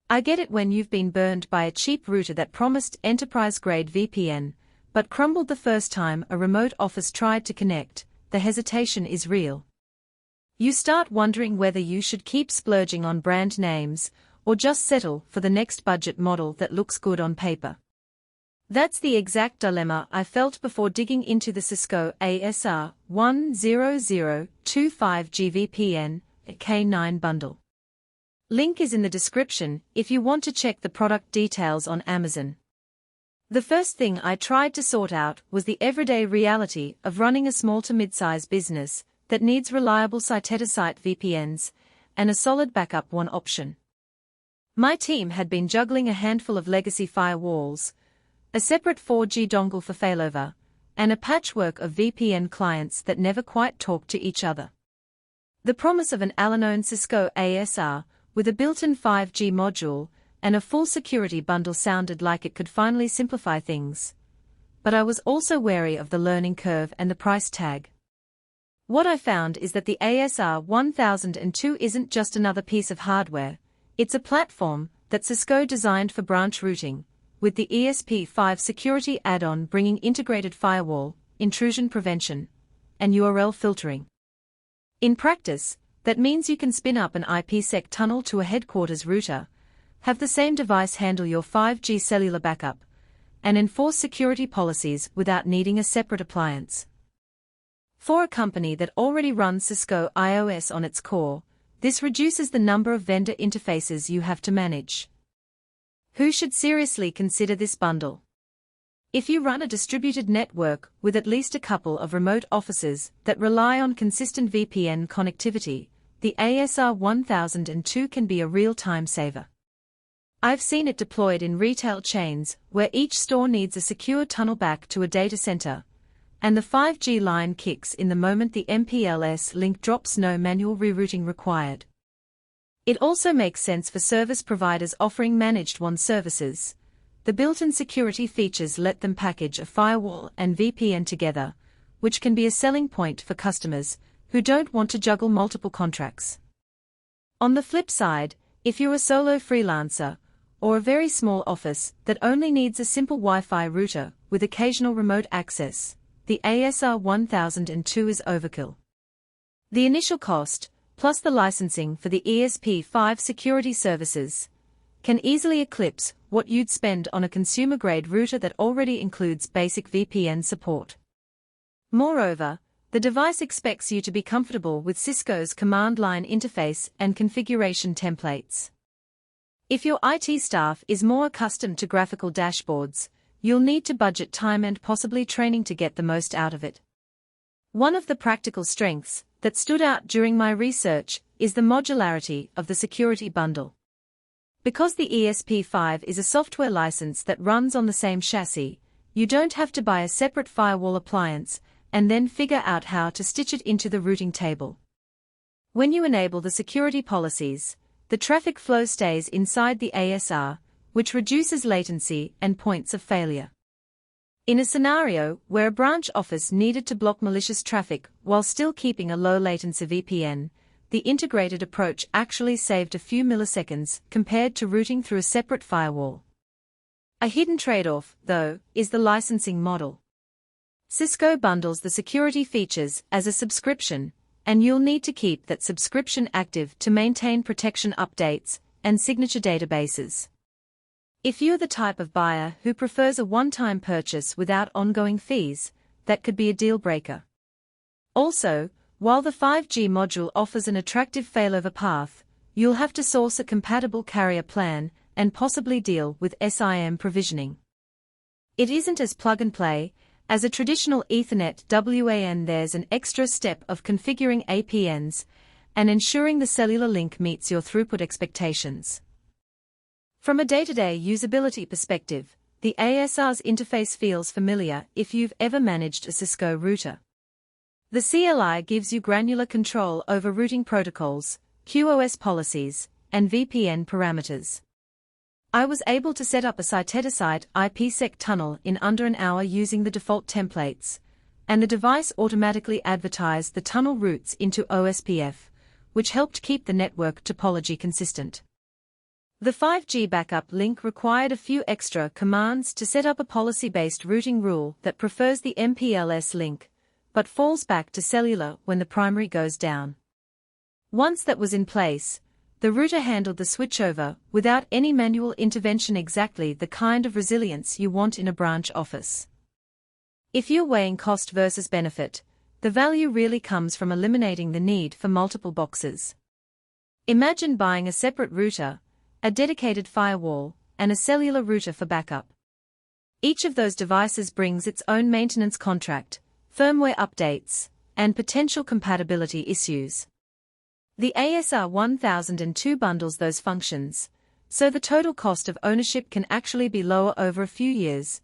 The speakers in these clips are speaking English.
I get it when you've been burned by a cheap router that promised enterprise-grade VPN, but crumbled the first time a remote office tried to connect. The hesitation is real. You start wondering whether you should keep splurging on brand names, or just settle for the next budget model that looks good on paper. That's the exact dilemma I felt before digging into the Cisco ASR1002 5G VPN K9 bundle. Link is in the description if you want to check the product details on Amazon. The first thing I tried to sort out was the everyday reality of running a small to mid-size business that needs reliable site-to-site VPNs and a solid backup one option. My team had been juggling a handful of legacy firewalls, a separate 4G dongle for failover, and a patchwork of VPN clients that never quite talked to each other. The promise of an all-in-one Cisco ASR with a built-in 5G module and a full security bundle sounded like it could finally simplify things. But I was also wary of the learning curve and the price tag. What I found is that the ASR1002 isn't just another piece of hardware, it's a platform that Cisco designed for branch routing, with the ESP5 security add-on bringing integrated firewall, intrusion prevention, and URL filtering. In practice, that means you can spin up an IPsec tunnel to a headquarters router, have the same device handle your 5G cellular backup, and enforce security policies without needing a separate appliance. For a company that already runs Cisco iOS on its core, this reduces the number of vendor interfaces you have to manage. Who should seriously consider this bundle? If you run a distributed network with at least a couple of remote offices that rely on consistent VPN connectivity, the ASR1002 can be a real time saver. I've seen it deployed in retail chains where each store needs a secure tunnel back to a data center, and the 5G line kicks in the moment the MPLS link drops, no manual rerouting required. It also makes sense for service providers offering managed WAN services. The built-in security features let them package a firewall and VPN together, which can be a selling point for customers who don't want to juggle multiple contracts. On the flip side, if you're a solo freelancer, or a very small office that only needs a simple Wi-Fi router with occasional remote access, the ASR1002 is overkill. The initial cost, plus the licensing for the ESP5 security services, can easily eclipse what you'd spend on a consumer-grade router that already includes basic VPN support. Moreover, the device expects you to be comfortable with Cisco's command line interface and configuration templates. If your IT staff is more accustomed to graphical dashboards, you'll need to budget time and possibly training to get the most out of it. One of the practical strengths that stood out during my research is the modularity of the security bundle. Because the ESP5 is a software license that runs on the same chassis, you don't have to buy a separate firewall appliance and then figure out how to stitch it into the routing table. When you enable the security policies, the traffic flow stays inside the ASR, which reduces latency and points of failure. In a scenario where a branch office needed to block malicious traffic while still keeping a low-latency VPN, the integrated approach actually saved a few milliseconds compared to routing through a separate firewall. A hidden trade-off, though, is the licensing model. Cisco bundles the security features as a subscription, and you'll need to keep that subscription active to maintain protection updates and signature databases. If you're the type of buyer who prefers a one-time purchase without ongoing fees, that could be a deal-breaker. Also, while the 5G module offers an attractive failover path, you'll have to source a compatible carrier plan and possibly deal with SIM provisioning. It isn't as plug-and-play as a traditional Ethernet WAN. There's an extra step of configuring APNs and ensuring the cellular link meets your throughput expectations. From a day-to-day usability perspective, the ASR's interface feels familiar if you've ever managed a Cisco router. The CLI gives you granular control over routing protocols, QoS policies, and VPN parameters. I was able to set up a site-to-site IPsec tunnel in under an hour using the default templates, and the device automatically advertised the tunnel routes into OSPF, which helped keep the network topology consistent. The 5G backup link required a few extra commands to set up a policy-based routing rule that prefers the MPLS link, but falls back to cellular when the primary goes down. Once that was in place, the router handled the switchover without any manual intervention, exactly the kind of resilience you want in a branch office. If you're weighing cost versus benefit, the value really comes from eliminating the need for multiple boxes. Imagine buying a separate router, a dedicated firewall, and a cellular router for backup. Each of those devices brings its own maintenance contract, firmware updates, and potential compatibility issues. The ASR1002 bundles those functions, so the total cost of ownership can actually be lower over a few years,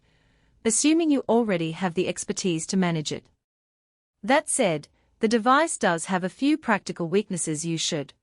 assuming you already have the expertise to manage it. That said, the device does have a few practical weaknesses you should